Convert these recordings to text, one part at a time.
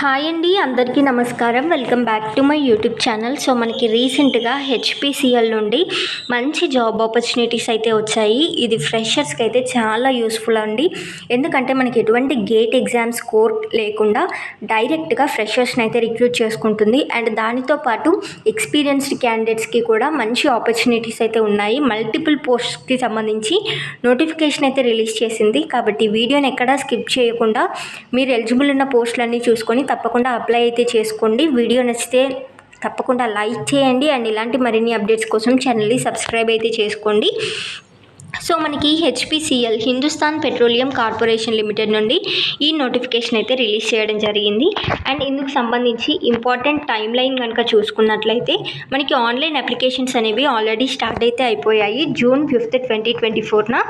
Hi అండి, అందరికీ నమస్కారం. Welcome back to my YouTube channel. So మనకి రీసెంట్గా హెచ్పిసిఎల్ నుండి మంచి జాబ్ ఆపర్చునిటీస్ అయితే వచ్చాయి. ఇది ఫ్రెషర్స్కి అయితే చాలా యూస్ఫుల్ అండి. ఎందుకంటే మనకి ఎటువంటి గేట్ ఎగ్జామ్ స్కోర్ లేకుండా డైరెక్ట్గా ఫ్రెషర్స్ని అయితే రిక్రూట్ చేసుకుంటుంది. అండ్ దానితో పాటు ఎక్స్పీరియన్స్డ్ క్యాండిడేట్స్కి కూడా మంచి ఆపర్చునిటీస్ అయితే ఉన్నాయి. మల్టిపుల్ పోస్ట్కి సంబంధించి నోటిఫికేషన్ అయితే రిలీజ్ చేసింది. కాబట్టి వీడియోని ఎక్కడా స్కిప్ చేయకుండా మీరు ఎలిజిబుల్ ఉన్న పోస్టులన్నీ చూసుకొని తప్పకుండా అప్లై అయితే చేసుకోండి. వీడియో నచ్చితే తప్పకుండా లైక్ చేయండి. అండ్ ఇలాంటి మరిన్ని అప్డేట్స్ కోసం ఛానల్ని సబ్స్క్రైబ్ అయితే చేసుకోండి. సో మనకి HPCL Hindustan petroleum corporation limited నుండి ఈ నోటిఫికేషన్ అయితే రిలీజ్ చేయడం జరిగింది. అండ్ ఇందుకు సంబంధించి ఇంపార్టెంట్ టైం లైన్ కనుక చూసుకున్నట్లయితే మనకి ఆన్లైన్ అప్లికేషన్స్ అనేవి ఆల్రెడీ స్టార్ట్ అయితే అయిపోయాయి June 5, 2024.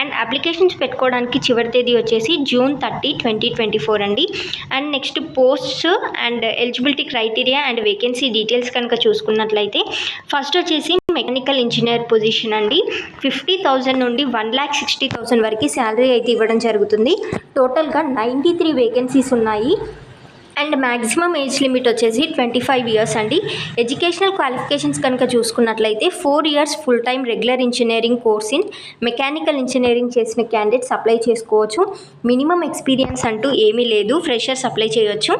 అండ్ అప్లికేషన్స్ పెట్టుకోవడానికి చివరి తేదీ వచ్చేసి June 30, 2024 అండి. And next posts and eligibility criteria and vacancy details కనుక చూసుకున్నట్లయితే ఫస్ట్ వచ్చేసి మెకానికల్ ఇంజనీర్ పొజిషన్ అండి. 50,000 నుండి 1,60,000 వరకు శాలరీ అయితే ఇవ్వడం జరుగుతుంది. టోటల్గా 93 వేకెన్సీస్ ఉన్నాయి. అండ్ మ్యాక్సిమం ఏజ్ లిమిట్ వచ్చేసి 25 ఇయర్స్ అండి. ఎడ్యుకేషనల్ క్వాలిఫికేషన్స్ కనుక చూసుకున్నట్లయితే 4 years full time regular engineering course in mechanical engineering చేసిన క్యాండిడేట్స్ అప్లై చేసుకోవచ్చు. మినిమం ఎక్స్పీరియన్స్ అంటూ ఏమీ లేదు, ఫ్రెషర్స్ అప్లై చేయొచ్చు.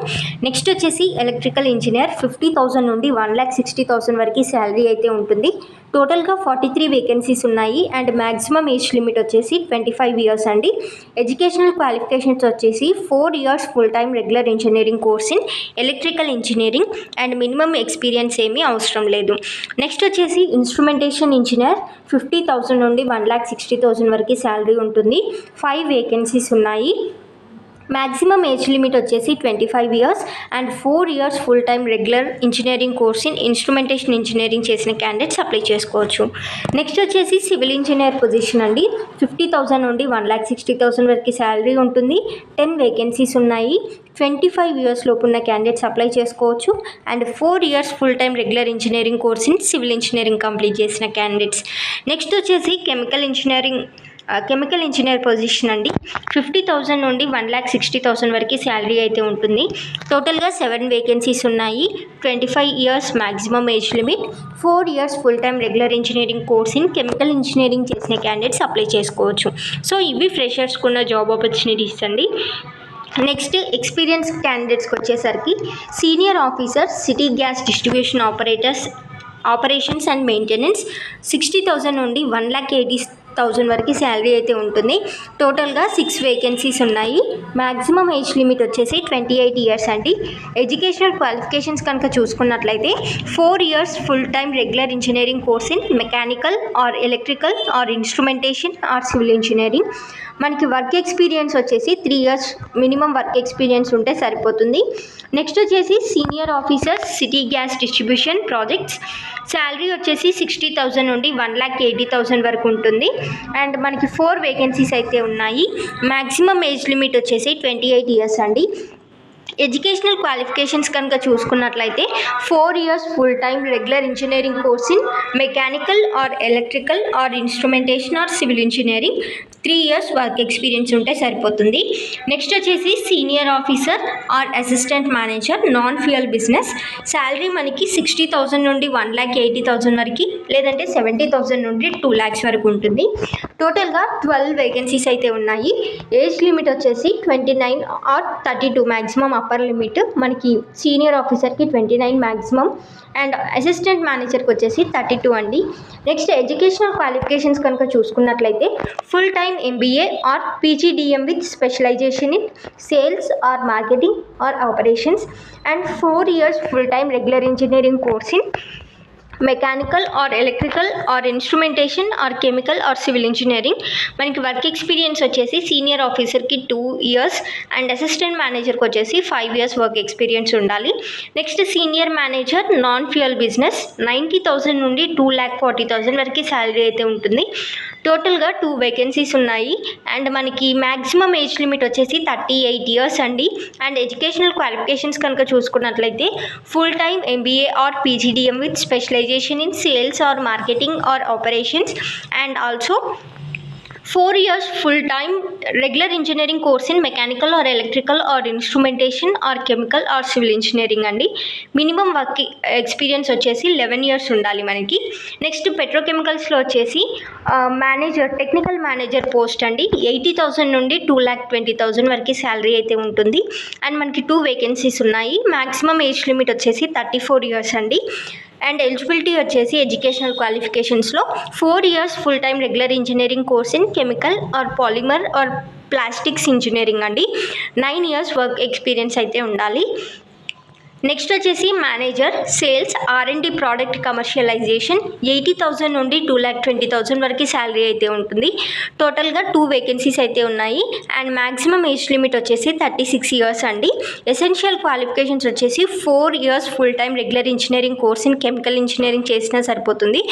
నెక్స్ట్ వచ్చేసి ఎలక్ట్రికల్ ఇంజనీర్ 50,000 నుండి 1,60,000 వరకు శాలరీ అయితే ఉంటుంది. టోటల్గా 43 వేకెన్సీస్ ఉన్నాయి. అండ్ మ్యాక్సిమం ఏజ్ లిమిట్ వచ్చేసి 25 ఇయర్స్ అండి. ఎడ్యుకేషనల్ క్వాలిఫికేషన్స్ వచ్చేసి 4 years full time regular engineering course in electrical engineering and minimum experience ఏమీ అవసరం లేదు. నెక్స్ట్ వచ్చేసి ఇన్స్ట్రుమెంటేషన్ ఇంజనీర్ 50,000 నుండి 1,60,000 వరకు శాలరీ ఉంటుంది. 5 వేకెన్సీస్ ఉన్నాయి. మ్యాక్సిమం ఏజ్ లిమిట్ వచ్చేసి 25 years and 4 years full time regular engineering course in instrumentation engineering చేసిన క్యాండిడేట్స్ అప్లై చేసుకోవచ్చు. నెక్స్ట్ వచ్చేసి సివిల్ ఇంజనీర్ పొజిషన్ అండి. 50,000 నుండి 1,60,000 వరకు శాలరీ ఉంటుంది. 10 వేకెన్సీస్ ఉన్నాయి. 25 ఇయర్స్ లోపు ఉన్న క్యాండిడేట్స్ అప్లై చేసుకోవచ్చు. And 4 years full time regular engineering course in civil engineering complete చేసిన క్యాండిడేట్స్. నెక్స్ట్ వచ్చేసి కెమికల్ ఇంజనీర్ పొజిషన్ అండి. 50,000 నుండి 1,60,000 వరకు శాలరీ అయితే ఉంటుంది. టోటల్గా 7 వేకెన్సీస్ ఉన్నాయి. 25 years maximum age limit. 4 years full time regular engineering course in chemical engineering చేసిన క్యాండిడేట్స్ అప్లై చేసుకోవచ్చు. సో ఇవి ఫ్రెషర్స్కి ఉన్న జాబ్ ఆపర్చునిటీస్ అండి. నెక్స్ట్ ఎక్స్పీరియన్స్ క్యాండిడేట్స్కి వచ్చేసరికి senior officer city gas distribution operations and maintenance 60,000 నుండి 1,80,000 వరకు శాలరీ అయితే ఉంటుంది. టోటల్గా 6 వేకెన్సీస్ ఉన్నాయి. మ్యాక్సిమం ఏజ్ లిమిట్ వచ్చేసి 28 ఇయర్స్ అండి. ఎడ్యుకేషనల్ క్వాలిఫికేషన్స్ కనుక చూసుకున్నట్లయితే 4 years full time regular engineering course in mechanical or electrical or instrumentation or civil engineering. మనకి వర్క్ ఎక్స్పీరియన్స్ వచ్చేసి 3 ఇయర్స్ మినిమం వర్క్ ఎక్స్పీరియన్స్ ఉంటే సరిపోతుంది. నెక్స్ట్ వచ్చేసి senior officer city gas distribution projects salary వచ్చేసి 60,000 నుండి 1,80,000 వరకు ఉంటుంది. అండ్ మనకి 4 వేకెన్సీస్ అయితే ఉన్నాయి. మ్యాక్సిమం ఏజ్ లిమిట్ వచ్చేసి 28 ఇయర్స్ అండి. ఎడ్యుకేషనల్ క్వాలిఫికేషన్స్ కనుక చూసుకున్నట్లయితే 4 years full time regular engineering course in mechanical or electrical or instrumentation or civil engineering 3 years work experience ఉంటే సరిపోతుంది. నెక్స్ట్ వచ్చేసి senior officer or assistant manager non fuel business salary మనకి 60,000 నుండి 1,80,000 వరకు, లేదంటే 70,000 నుండి 2 lakhs వరకు ఉంటుంది. టోటల్గా 12 వేకెన్సీస్ అయితే ఉన్నాయి. ఏజ్ లిమిట్ వచ్చేసి 29 ఆర్ 32 మ్యాక్సిమం అప్పర్ లిమిట్. మనకి సీనియర్ ఆఫీసర్కి 29 మ్యాక్సిమం అండ్ అసిస్టెంట్ మేనేజర్కి వచ్చేసి 32 అండి. నెక్స్ట్ ఎడ్యుకేషనల్ క్వాలిఫికేషన్స్ కనుక చూసుకున్నట్లయితే full time MBA or PGDM with specialization in sales or marketing or operations and 4 years full time regular engineering course in mechanical or electrical or instrumentation or chemical or civil engineering. మనకి work experience వచ్చేసి senior ఆఫీసర్కి 2 years and assistant మేనేజర్కి వచ్చేసి 5 years work experience ఉండాలి. Next senior manager non fuel business 90,000 నుండి 2,40,000 వరకు salary అయితే ఉంటుంది. టోటల్గా 2 వేకెన్సీస్ ఉన్నాయి. అండ్ మనకి మ్యాక్సిమం ఏజ్ లిమిట్ వచ్చేసి 38 ఇయర్స్ అండి. అండ్ ఎడ్యుకేషనల్ క్వాలిఫికేషన్స్ కనుక చూసుకున్నట్లయితే full time MBA or PGDM with specialization in sales or marketing or operations and also 4 years full-time regular engineering course in mechanical or electrical or instrumentation or chemical or civil engineering అండి. Minimum work experience వచ్చేసి 11 years ఉండాలి మనకి. Next పెట్రోకెమికల్స్లో వచ్చేసి manager, technical manager post అండి. 80,000 నుండి 2,20,000 వరకు salary అయితే ఉంటుంది. అండ్ మనకి 2 వేకెన్సీస్ ఉన్నాయి. మ్యాక్సిమం ఏజ్ లిమిట్ వచ్చేసి 34 years అండి. అండ్ ఎలిజిబిలిటీ వచ్చేసి ఎడ్యుకేషనల్ క్వాలిఫికేషన్స్లో 4 years full time regular engineering course in chemical or polymer or plastics engineering అండి. 9 years వర్క్ ఎక్స్పీరియన్స్ అయితే ఉండాలి. నెక్స్ట్ వచ్చేసి manager sales R&D product commercialisation 80,000 నుండి 2,20,000 వరకు శాలరీ అయితే ఉంటుంది. టోటల్గా 2 వేకెన్సీస్ అయితే ఉన్నాయి. అండ్ మ్యాక్సిమం ఏజ్ లిమిట్ వచ్చేసి 36 years అండి. ఎసెన్షియల్ క్వాలిఫికేషన్స్ వచ్చేసి 4 years full time regular engineering course in chemical engineering చేసినా సరిపోతుంది.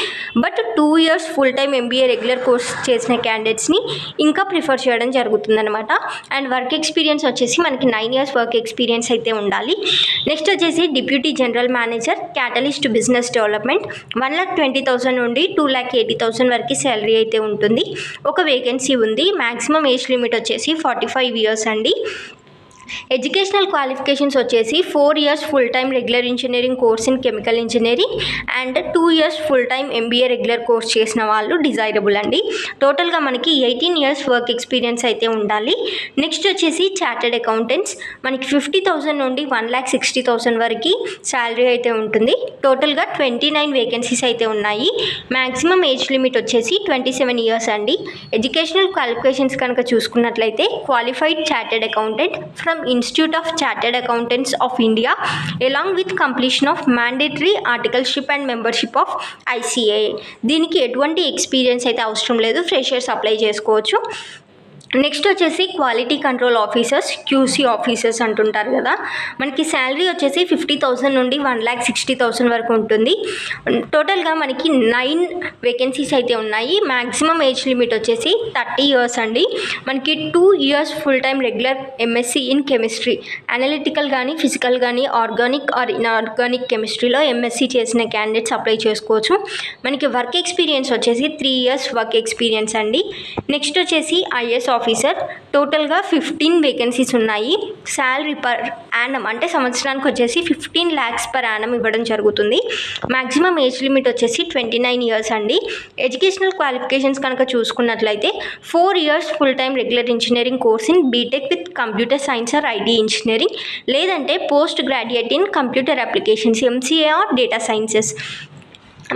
But 2 years full time MBA regular course చేసిన క్యాండిడేట్స్ని ఇంకా ప్రిఫర్ చేయడం జరుగుతుంది అనమాట. అండ్ వర్క్ ఎక్స్పీరియన్స్ వచ్చేసి మనకి 9 years వర్క్ ఎక్స్పీరియన్స్ అయితే ఉండాలి. నెక్స్ట్ వచ్చేసి deputy general manager catalyst business development 1,20,000 నుండి 2,80,000 వరకు శాలరీ అయితే ఉంటుంది. ఒక వేకెన్సీ ఉంది. మ్యాక్సిమం ఏజ్ లిమిట్ వచ్చేసి 45 years అండి. ఎడ్యుకేషనల్ క్వాలిఫికేషన్స్ వచ్చేసి 4 years full time regular engineering course in chemical engineering and 2 years full time MBA regular course చేసిన వాళ్ళు డిజైరబుల్ అండి. టోటల్గా మనకి 18 years వర్క్ ఎక్స్పీరియన్స్ అయితే ఉండాలి. నెక్స్ట్ వచ్చేసి చార్టెడ్ అకౌంటెంట్స్ మనకి 50,000 నుండి 1,60,000 వరకు శాలరీ అయితే ఉంటుంది. టోటల్గా 29 వేకెన్సీస్ అయితే ఉన్నాయి. మ్యాక్సిమం ఏజ్ లిమిట్ వచ్చేసి 27 years అండి. ఎడ్యుకేషనల్ క్వాలిఫికేషన్స్ కనుక చూసుకున్నట్లయితే qualified chartered accountant from Institute of Chartered Accountants of India along with completion of mandatory articleship and membership of ICAI. దీనికి ఎటువంటి ఎక్స్పీరియన్స్ అయితే అవసరం లేదు, ఫ్రెషర్స్ అప్లై చేసుకోవచ్చు. నెక్స్ట్ వచ్చేసి quality control officers QC officers అంటుంటారు కదా, మనకి శాలరీ వచ్చేసి 50,000 నుండి 1,60,000 వరకు ఉంటుంది. టోటల్గా మనకి 9 వేకెన్సీస్ అయితే ఉన్నాయి. మ్యాక్సిమం ఏజ్ లిమిట్ వచ్చేసి 30 years అండి. మనకి 2 years full time regular MSc in chemistry, analytical కానీ ఫిజికల్ కానీ ఆర్గానిక్ ఆర్ ఇన్ఆర్గానిక్ కెమిస్ట్రీలో MSc చేసిన క్యాండిడేట్స్ అప్లై చేసుకోవచ్చు. మనకి వర్క్ ఎక్స్పీరియన్స్ వచ్చేసి 3 years వర్క్ ఎక్స్పీరియన్స్ అండి. నెక్స్ట్ వచ్చేసి IS ఆఫీసర్ టోటల్గా 15 వేకెన్సీస్ ఉన్నాయి. శాలరీ పర్ యానం అంటే సంవత్సరానికి వచ్చేసి 15 lakhs per annum ఇవ్వడం జరుగుతుంది. మ్యాక్సిమం ఏజ్ లిమిట్ వచ్చేసి 29 years అండి. ఎడ్యుకేషనల్ క్వాలిఫికేషన్స్ కనుక చూసుకున్నట్లయితే 4 years full time regular engineering course in BTech with computer science or IT engineering, లేదంటే post graduate in computer applications MCA or data sciences.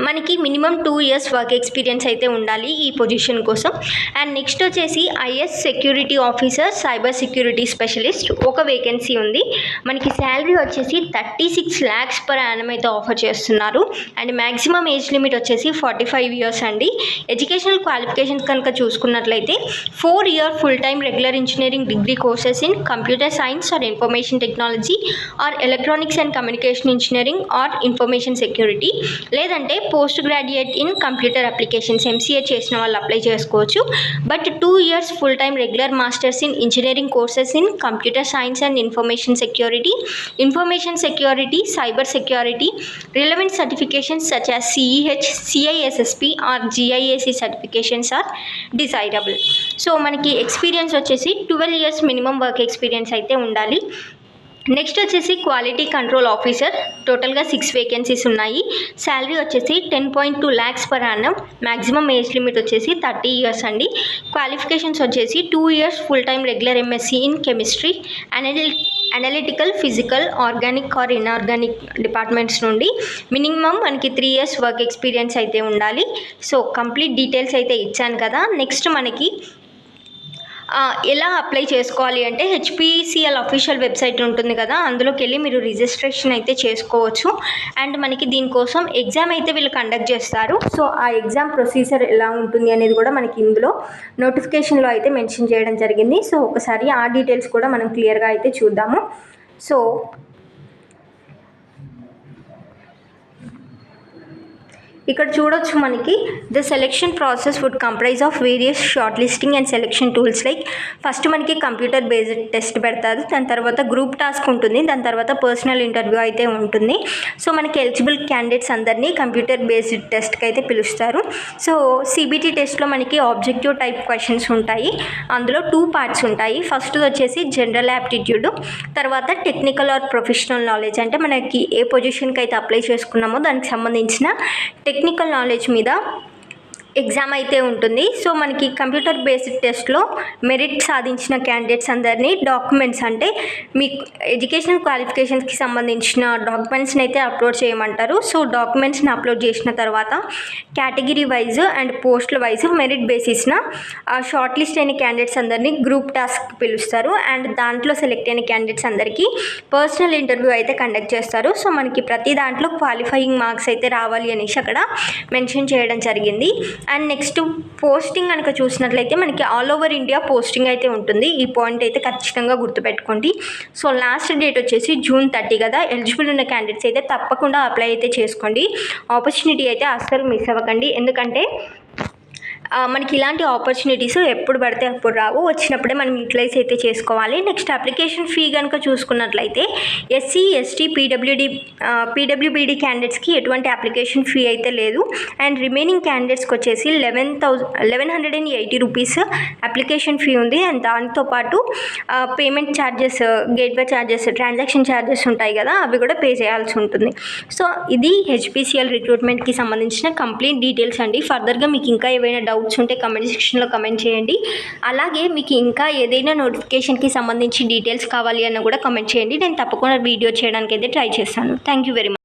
మనకి minimum 2 years work experience అయితే ఉండాలి ఈ position కోసం. And next వచ్చేసి IS security officer cyber security specialist ఒక vacancy ఉంది. మనకి శాలరీ వచ్చేసి 36 lakhs per annum అయితే ఆఫర్ చేస్తున్నారు. అండ్ మ్యాక్సిమం ఏజ్ లిమిట్ వచ్చేసి 45 years అండి. ఎడ్యుకేషనల్ క్వాలిఫికేషన్స్ కనుక చూసుకున్నట్లయితే 4 year full time regular engineering degree courses in computer science or information technology or electronics and communication engineering or information security, లేదంటే post graduate in computer applications MCA చేసిన వాళ్ళు apply చేసుకోవచ్చు. But 2 years full time regular masters in engineering courses in computer science and information security, cyber security, relevant certifications such as CEH, CISSP or GIAC certifications are desirable. So మనకి experience వచ్చేసి 12 years minimum work experience అయితే ఉండాలి. Next వచ్చేసి quality control officer టోటల్గా 6 vacancies ఉన్నాయి. Salary వచ్చేసి 10.2 lakhs per annum. Maximum age limit వచ్చేసి 30 years అండి. క్వాలిఫికేషన్స్ వచ్చేసి 2 years full time regular MSc in chemistry, analytical, physical, organic or inorganic departments నుండి మినిమం మనకి 3 years వర్క్ ఎక్స్పీరియన్స్ అయితే ఉండాలి. సో కంప్లీట్ డీటెయిల్స్ అయితే ఇచ్చాను కదా. నెక్స్ట్ మనకి ఎలా అప్లై చేసుకోవాలి అంటే HPCL అఫీషియల్ వెబ్సైట్ ఉంటుంది కదా, అందులోకి వెళ్ళి మీరు రిజిస్ట్రేషన్ అయితే చేసుకోవచ్చు. అండ్ మనకి దీనికోసం ఎగ్జామ్ అయితే వీళ్ళు కండక్ట్ చేస్తారు. సో ఆ ఎగ్జామ్ ప్రొసీజర్ ఎలా ఉంటుంది అనేది కూడా మనకి ఇందులో నోటిఫికేషన్లో అయితే మెన్షన్ చేయడం జరిగింది. సో ఒకసారి ఆ డీటెయిల్స్ కూడా మనం క్లియర్గా అయితే చూద్దాము. సో ఇక్కడ చూడొచ్చు మనకి the selection process would comprise of various short listing and selection tools like first మనకి కంప్యూటర్ బేస్డ్ టెస్ట్ పెడతారు, దాని తర్వాత గ్రూప్ టాస్క్ ఉంటుంది, దాని తర్వాత పర్సనల్ ఇంటర్వ్యూ అయితే ఉంటుంది. సో మనకి ఎలిజిబుల్ క్యాండిడేట్స్ అందరినీ కంప్యూటర్ బేస్డ్ టెస్ట్కి అయితే పిలుస్తారు. సో సిబిటి టెస్ట్లో మనకి ఆబ్జెక్టివ్ టైప్ క్వశ్చన్స్ ఉంటాయి. అందులో 2 పార్ట్స్ ఉంటాయి. ఫస్ట్ వచ్చేసి జనరల్ యాప్టిట్యూడ్, తర్వాత టెక్నికల్ ఆర్ ప్రొఫెషనల్ నాలెడ్జ్, అంటే మనకి ఏ పొజిషన్కి అయితే అప్లై చేసుకున్నామో దానికి సంబంధించిన టెక్నికల్ నాలెడ్జ్ మీద ఎగ్జామ్ అయితే ఉంటుంది. సో మనకి కంప్యూటర్ బేస్డ్ టెస్ట్లో మెరిట్ సాధించిన క్యాండిడేట్స్ అందరినీ డాక్యుమెంట్స్, అంటే మీ ఎడ్యుకేషనల్ క్వాలిఫికేషన్స్కి సంబంధించిన డాక్యుమెంట్స్ని అయితే అప్లోడ్ చేయమంటారు. సో డాక్యుమెంట్స్ని అప్లోడ్ చేసిన తర్వాత కేటగిరీ వైజ్ అండ్ పోస్టుల వైజ్ మెరిట్ బేసిస్న షార్ట్ లిస్ట్ అయిన క్యాండిడేట్స్ అందరినీ గ్రూప్ టాస్క్ పిలుస్తారు. అండ్ దాంట్లో సెలెక్ట్ అయిన క్యాండిడేట్స్ అందరికీ పర్సనల్ ఇంటర్వ్యూ అయితే కండక్ట్ చేస్తారు. సో మనకి ప్రతి దాంట్లో క్వాలిఫైయింగ్ మార్క్స్ అయితే రావాలి అనేసి అక్కడ మెన్షన్ చేయడం జరిగింది. అండ్ నెక్స్ట్ పోస్టింగ్ కనుక చూసినట్లయితే మనకి ఆల్ ఓవర్ ఇండియా పోస్టింగ్ అయితే ఉంటుంది. ఈ పాయింట్ అయితే ఖచ్చితంగా గుర్తుపెట్టుకోండి. సో లాస్ట్ డేట్ వచ్చేసి June 30 కదా. ఎలిజిబుల్ ఉన్న క్యాండిడేట్స్ అయితే తప్పకుండా అప్లై అయితే చేసుకోండి. ఆపర్చునిటీ అయితే అస్సలు మిస్ అవ్వకండి. ఎందుకంటే మనకి ఇలాంటి ఆపర్చునిటీస్ ఎప్పుడు పడితే అప్పుడు రావు, వచ్చినప్పుడే మనం యూటిలైజ్ అయితే చేసుకోవాలి. నెక్స్ట్ అప్లికేషన్ ఫీ కనుక చూసుకున్నట్లయితే ఎస్సీ ఎస్టీ పీడబ్ల్యూబీడీ క్యాండిడేట్స్కి ఎటువంటి అప్లికేషన్ ఫీ అయితే లేదు. అండ్ రిమైనింగ్ క్యాండిడేట్స్కి వచ్చేసి 1180 రూపీస్ అప్లికేషన్ ఫీ ఉంది. అండ్ దాంతోపాటు payment charges, gateway charges, transaction charges ఉంటాయి కదా, అవి కూడా పే చేయాల్సి ఉంటుంది. సో ఇది హెచ్పిసిఎల్ రిక్రూట్మెంట్కి సంబంధించిన కంప్లీట్ డీటెయిల్స్ అండి. ఫర్దర్గా మీకు ఇంకా ఏవైనా డౌట్స్ ఉంటే కమెంట్ సెక్షన్లో కమెంట్ చేయండి. అలాగే మీకు ఇంకా ఏదైనా నోటిఫికేషన్కి సంబంధించి డీటెయిల్స్ కావాలి అన్న కూడా కమెంట్ చేయండి. నేను తప్పకుండా వీడియో చేయడానికి అయితే ట్రై చేస్తాను. Thank you very much.